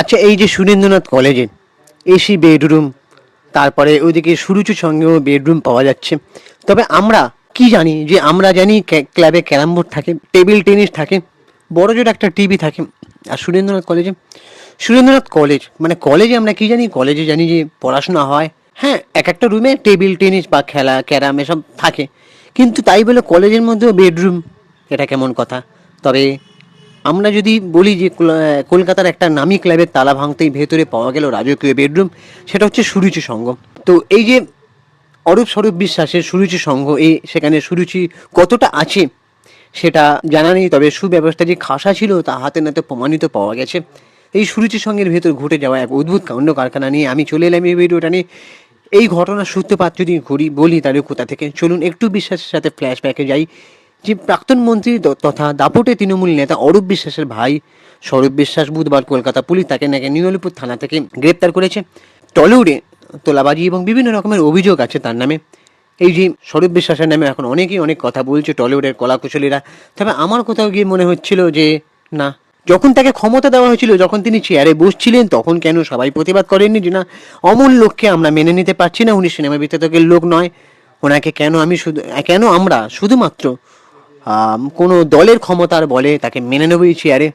আচ্ছা, এই যে সুরেন্দ্রনাথ কলেজে এসি বেডরুম, তারপরে ওইদিকে সুরুচির সঙ্গেও বেডরুম পাওয়া যাচ্ছে। তবে আমরা কি জানি, যে আমরা জানি ক্লাবে ক্যারাম বোর্ড থাকে, টেবিল টেনিস থাকে, বড় জোর একটা টিভি থাকে। আর সুরেন্দ্রনাথ কলেজ মানে কলেজে আমরা কি জানি, কলেজে জানি যে পড়াশোনা হয়। হ্যাঁ, এক একটা রুমে টেবিল টেনিস বা খেলা ক্যারাম এসব থাকে, কিন্তু তাই বলে কলেজের মধ্যেও বেডরুম, এটা কেমন কথা? তবে আমরা যদি বলি যে কলকাতার একটা নামী ক্লাবের তালা ভাঙতেই ভেতরে পাওয়া গেল রাজকীয় বেডরুম, সেটা হচ্ছে সুরুচি সংঘ। তো এই যে অরূপ স্বরূপ বিশ্বাসের সুরুচি সংঘ, এই সেখানে সুরুচি কতটা আছে সেটা জানা নেই, তবে সুব্যবস্থা যে খাসা ছিল তা হাতে নাতে প্রমাণিত পাওয়া গেছে। এই সুরুচি সংঘের ভেতর ঘটে যাওয়া এক অদ্ভুত কাণ্ড কারখানা নিয়ে আমি চলে এলাম এই ভিডিওটা নিয়ে। এই ঘটনার সূত্রপাত যদি বলি তাহলে কোথা থেকে, চলুন একটু বিশ্বাসের সাথে ফ্ল্যাশব্যাকে যাই। যে প্রাক্তন মন্ত্রী তথা দাপটে তৃণমূল নেতা অরূপ বিশ্বাসের ভাই স্বরূপ বিশ্বাস, বুধবার কলকাতা পুলিশ তাকে নাকি নিউলিপুর থানা থেকে গ্রেপ্তার করেছে। টলিউডে তোলাবাজি এবং বিভিন্ন রকমের অভিযোগ আছে তার নামে। এই যে স্বরূপ বিশ্বাসের নামে এখন অনেকেই অনেক কথা বলছে টলিউডের কলাকুশলীরা। তবে আমার কোথাও গিয়ে মনে হচ্ছিল যে না, যখন তাকে ক্ষমতা দেওয়া হয়েছিল, যখন তিনি চেয়ারে বসছিলেন, তখন কেন সবাই প্রতিবাদ করেননি যে না, অমূল লোককে আমরা মেনে নিতে পারছি না, উনি সিনেমা বিতর্কের লোক নয়, ওনাকে কেন আমরা শুধুমাত্র কোনো দলের ক্ষমতার বলে তাকে মেনে নেবই চেয়ারে।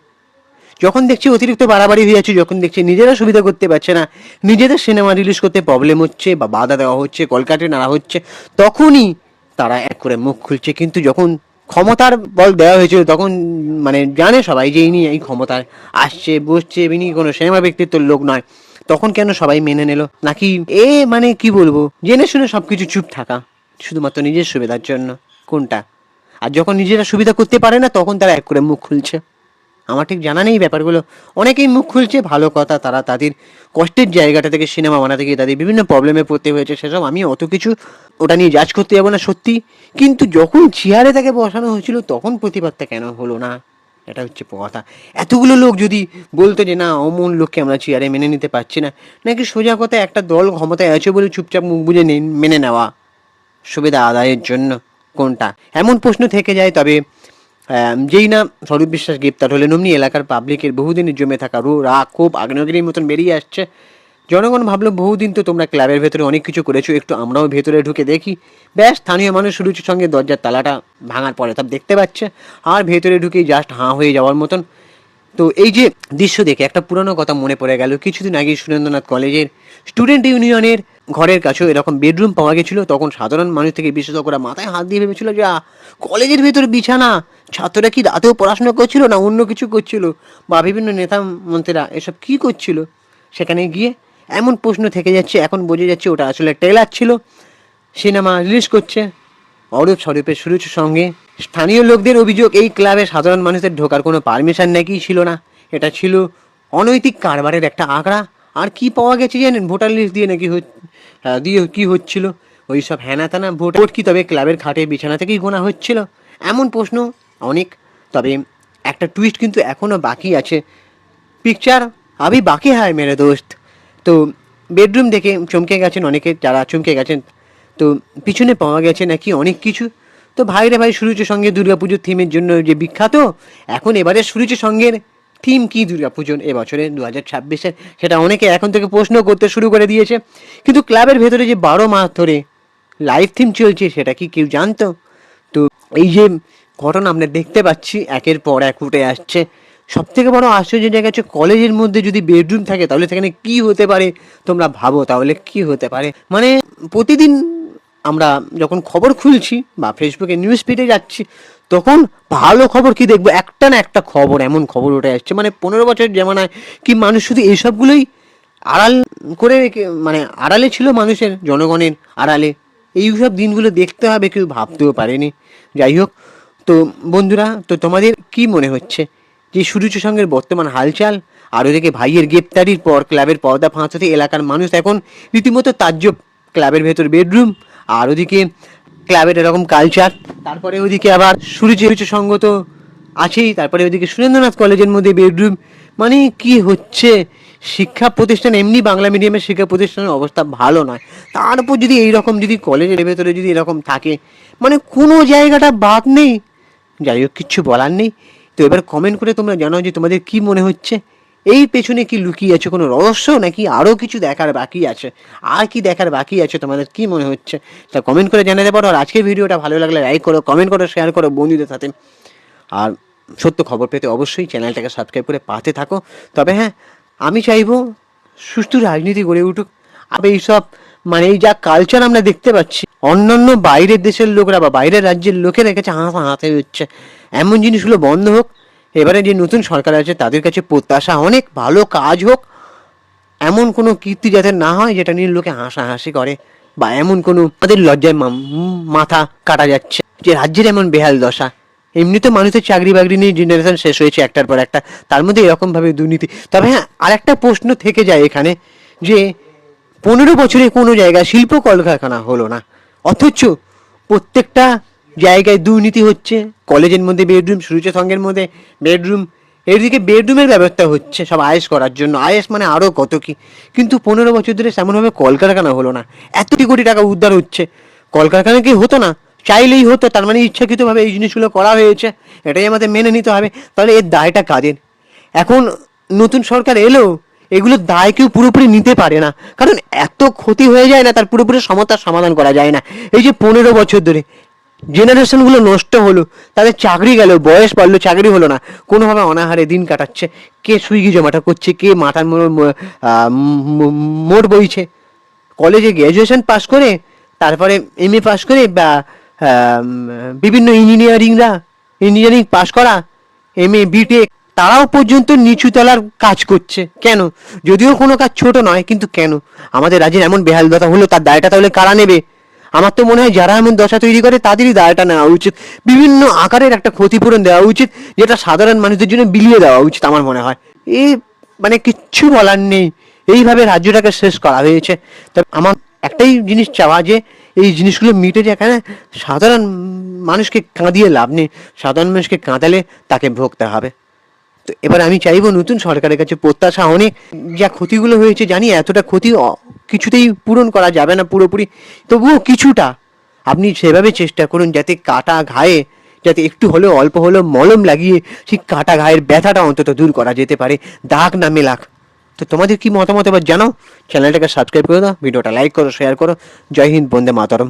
যখন দেখছি অতিরিক্ত বাড়াবাড়ি হয়ে যাচ্ছে, যখন দেখছি নিজেরা সুবিধা করতে পারছে না, নিজেদের সিনেমা রিলিজ করতে প্রবলেম হচ্ছে বা বাধা দেওয়া হচ্ছে, কলকাঠে নাড়া হচ্ছে, তখনই তারা এক করে মুখ খুলছে। কিন্তু যখন ক্ষমতার বল দেওয়া হয়েছিল, তখন মানে জানে সবাই যে ইনি এই ক্ষমতায় আসছে বসছে, ইনি কোনো সিনেমা ব্যক্তিত্বের লোক নয়, তখন কেন সবাই মেনে নিল? নাকি মানে কি বলবো, জেনে শুনে সব কিছু চুপ থাকা শুধুমাত্র নিজের সুবিধার জন্য, কোনটা? আর যখন নিজেরা সুবিধা করতে পারে না, তখন তারা এক করে মুখ খুলছে। আমার ঠিক জানা নেই ব্যাপারগুলো। অনেকেই মুখ খুলছে, ভালো কথা, তারা তাদের কষ্টের জায়গাটা থেকে সিনেমা বানাতে গিয়ে তাদের বিভিন্ন প্রবলেমে পড়তে হয়েছে, সেসব আমি অত কিছু ওটা নিয়ে জাজ করতে যাবো না সত্যি। কিন্তু যখন চেয়ারে তাকে বসানো হয়েছিল, তখন প্রতিবাদটা কেন হলো না? এটা হচ্ছে কথা। এতগুলো লোক যদি বলতো যে না, অমন লোককে আমরা চেয়ারে মেনে নিতে পারছি না, নাকি সোজা কথা একটা দল ক্ষমতায় আছে বলে চুপচাপ মুখ বুঝে মেনে নেওয়া সুবিধা আদায়ের জন্য, কোনটা? এমন প্রশ্ন থেকে যায়। তবে যেই না স্বরূপ বিশ্বাস গ্রেপ্তার হলেন, অমনি এলাকার পাবলিকের বহুদিনের জমে থাকা রাগ ক্ষোভ আগ্নেয়গিরির মতন বেরিয়ে আসছে। জনগণ ভাবলো, বহুদিন তো তোমরা ক্লাবের ভেতরে অনেক কিছু করেছো, একটু আমরাও ভেতরে ঢুকে দেখি। ব্যাস, স্থানীয় মানুষ সুরুচির সঙ্গে দরজার তালাটা ভাঙার পরে সব দেখতে পাচ্ছে, আর ভেতরে ঢুকেই জাস্ট হাঁ হয়ে যাওয়ার মতন। তো এই যে দৃশ্য দেখে একটা পুরানো কথা মনে পড়ে গেল। কিছুদিন আগে সুরেন্দ্রনাথ কলেজের স্টুডেন্ট ইউনিয়নের ঘরের কাছেও এরকম বেডরুম পাওয়া গেছিলো। তখন সাধারণ মানুষ থেকে বিশেষজ্ঞরা মাথায় হাত দিয়ে ভেবেছিল যে কলেজের ভেতরে বিছানা, ছাত্ররা কি রাতেও পড়াশোনা করছিল না অন্য কিছু করছিল, বা বিভিন্ন নেতা মন্ত্রীরা এসব কি করছিল সেখানে গিয়ে, এমন প্রশ্ন থেকে যাচ্ছে। এখন বোঝা যাচ্ছে ওটা আসলে ট্রেলার ছিল, সিনেমা রিলিজ করছে অরূপ স্বরূপের সুরুচির সঙ্গে। স্থানীয় লোকদের অভিযোগ, এই ক্লাবে সাধারণ মানুষের ঢোকার কোনো পারমিশন নাকি ছিল না, এটা ছিল অনৈতিক কারবারের একটা আঁকড়া। আর কি পাওয়া গেছে জানেন? ভোটার লিস্ট দিয়ে নাকি দিয়ে কি হচ্ছিল, ওই সব হ্যানা তানা ভোট কি তবে ক্লাবের খাটে বিছানা থেকেই গোনা হচ্ছিল? এমন প্রশ্ন অনেক। তবে একটা টুইস্ট কিন্তু এখনও বাকি আছে। পিকচার আবি বাকি হয় মেরে দোস্ত। তো বেডরুম দেখে চমকে গেছেন অনেকে, যারা চমকে গেছেন। তো পিছনে পাওয়া গেছে নাকি অনেক কিছু। তো ভাইরে ভাই, সুরুচির সঙ্গে দুর্গাপুজোর থিমের জন্য যে বিখ্যাত, এখন এবারে সুরুচির সঙ্গের থিম কি দুর্গাপুজোর এবছরে 2026-এর, সেটা অনেকে এখন থেকে প্রশ্ন করতে শুরু করে দিয়েছে। কিন্তু ক্লাবের ভেতরে যে 12 মাস ধরে লাইভ থিম চলছে, সেটা কি কেউ জানতো? তো এই যে ঘটনা আমরা দেখতে পাচ্ছি একের পর এক উঠে আসছে। সব থেকে বড় আশ্চর্যের জায়গা হচ্ছে, কলেজের মধ্যে যদি বেডরুম থাকে তাহলে সেখানে কি হতে পারে? তোমরা ভাবো তাহলে কি হতে পারে। মানে প্রতিদিন আমরা যখন খবর খুলছি বা ফেসবুকে নিউজ ফিডে যাচ্ছি, তখন ভালো খবর কি দেখবো, একটা না একটা খবর, এমন খবর উঠে আসছে। মানে 15 বছর জামানায় কি মানুষ শুধু এইসবগুলোই আড়াল করে রেখে, মানে আড়ালে ছিল মানুষের, জনগণের আড়ালে এইসব দিনগুলো দেখতে হবে, কেউ ভাবতেও পারেনি। যাই হোক, তো বন্ধুরা, তো তোমাদের কি মনে হচ্ছে যে সুরুচি সঙ্গের বর্তমান হালচাল? আর ওদিকে ভাইয়ের গ্রেপ্তারির পর ক্লাবের পর্দা ফাঁস হতে এলাকার মানুষ এখন রীতিমতো তাজ্জব। ক্লাবের ভেতর বেডরুম, আর ওদিকে ক্লাবের এরকম কালচার, তারপরে ওদিকে আবার সুরুচি সঙ্গ তো আছেই, তারপরে ওদিকে সুরেন্দ্রনাথ কলেজের মধ্যে বেডরুম। মানে কি হচ্ছে? শিক্ষা প্রতিষ্ঠান, এমনি বাংলা মিডিয়ামের শিক্ষা প্রতিষ্ঠানের অবস্থা ভালো নয়, তার উপর যদি এইরকম যদি কলেজের ভেতরে যদি এরকম থাকে, মানে কোনো জায়গাটা বাদ নেই। যাই হোক, কিচ্ছু বলার নেই। তো এবার কমেন্ট করে তোমরা জানাও যে তোমাদের কি মনে হচ্ছে এই পেছনে কি লুকিয়ে আছে কোনো রহস্য, নাকি আরও কিছু দেখার বাকি আছে? আর কি দেখার বাকি আছে তোমাদের কি মনে হচ্ছে তা কমেন্ট করে জানাতে পারো। আর আজকের ভিডিওটা ভালো লাগলে লাইক করো, কমেন্ট করো, শেয়ার করো বন্ধুদের সাথে। আর সত্য খবর পেতে অবশ্যই চ্যানেলটাকে সাবস্ক্রাইব করে পাতে থাকো। তবে হ্যাঁ, আমি চাইবো সুষ্ঠু রাজনীতি গড়ে উঠুক। আর এইসব মানে এই যা কালচার আমরা দেখতে পাচ্ছি, অন্যান্য বাইরের দেশের লোকরা বা বাইরের রাজ্যের লোকেরা কাছে হাতে হচ্ছে, এমন জিনিসগুলো বন্ধ হোক। এবারে যে নতুন সরকার আছে তাদের কাছে প্রত্যাশা অনেক ভালো কাজ হোক, এমন কোনো কীর্তি যাতে না হয় যেটা নিয়ে লোকে হাসাহাসি করে, বা এমন কোনো তাদের লজ্জায় মাথা কাটা যাচ্ছে যে রাজ্যের এমন বেহাল দশা। এমনি তো মানুষের চাকরি বাকরি নিয়ে জেনারেশন শেষ হয়েছে একটার পর একটা, তার মধ্যে এরকমভাবে দুর্নীতি। তবে হ্যাঁ, আর একটা প্রশ্ন থেকে যায় এখানে যে 15 বছরে কোনো জায়গায় শিল্প কলকারখানা হলো না, অথচ প্রত্যেকটা জায়গায় দুর্নীতি হচ্ছে। কলেজের মধ্যে বেডরুম, সুরুচি সঙ্গের মধ্যে বেডরুম, এদিকে বেডরুমের ব্যবস্থা হচ্ছে সব আয়েস করার জন্য, আয়েস মানে আরও কত কি। কিন্তু 15 বছর ধরে তেমনভাবে কলকারখানা হলো না, এত কোটি টাকা উদ্ধার হচ্ছে। কলকারখানা কি হতো না? চাইলেই হতো, তার মানে ইচ্ছাকৃতভাবে এই জিনিসগুলো করা হয়েছে, এটাই আমাদের মেনে নিতে হবে। তাহলে এর দায়টা কাদের? এখন নতুন সরকার এলো, এগুলোর দায় কেউ পুরোপুরি নিতে পারে না, কারণ এত ক্ষতি হয়ে যায় না, তার পুরোপুরি সমস্যার সমাধান করা যায় না। এই যে 15 বছর ধরে জেনারেশনগুলো নষ্ট হলো, তাদের চাকরি গেল, বয়স বাড়লো, চাকরি হলো না, কোনোভাবে অনাহারে দিন কাটাচ্ছে। কে সুইগি জমাটা করছে, কে মাথার মোট বইছে। কলেজে গ্র্যাজুয়েশন পাস করে, তারপরে MA পাস করে, বা বিভিন্ন ইঞ্জিনিয়ারিং পাস করা, MA BTech, তারাও পর্যন্ত নিচু তলার কাজ করছে। কেন? যদিও কোনো কাজ ছোট নয়, কিন্তু কেন আমাদের রাজ্যের এমন বেহাল দশা হলো, তার দায়টা তাহলে কারা নেবে? আমার তো মনে হয় যারা এমন দশা তৈরি করে তাদেরই দায়টা নেওয়া উচিত। বিভিন্ন আকারের একটা ক্ষতিপূরণ দেওয়া উচিত, যেটা সাধারণ মানুষদের জন্য বিলিয়ে দেওয়া উচিত আমার মনে হয়। এ মানে কিচ্ছু বলার নেই, এইভাবে রাজ্যটাকে শেষ করা হয়েছে। তবে আমার একটাই জিনিস চাওয়া, যে এই জিনিসগুলো মিটে যায়। কেন? সাধারণ মানুষকে কাঁদিয়ে লাভ নেই, সাধারণ মানুষকে কাঁদালে তাকে ভুগতে হবে। তো এবার আমি চাইবো নতুন সরকারের কাছে, প্রত্যাশা অনেক, যা ক্ষতিগুলো হয়েছে জানি এতটা ক্ষতি কিছুতেই পূরণ করা যাবে না পুরোপুরি, তবুও কিছুটা আপনি সেভাবে চেষ্টা করুন যাতে কাটা ঘায়ে, যাতে একটু হলেও অল্প হলেও মলম লাগিয়ে সেই কাটা ঘায়ের ব্যথাটা অন্তত দূর করা যেতে পারে, দাগ না মেলাক। তো তোমাদের কি মতামত এবার জানাও, চ্যানেলটাকে সাবস্ক্রাইব করে দাও, ভিডিওটা লাইক করো, শেয়ার করো। জয় হিন্দ, বন্দে মাতরম।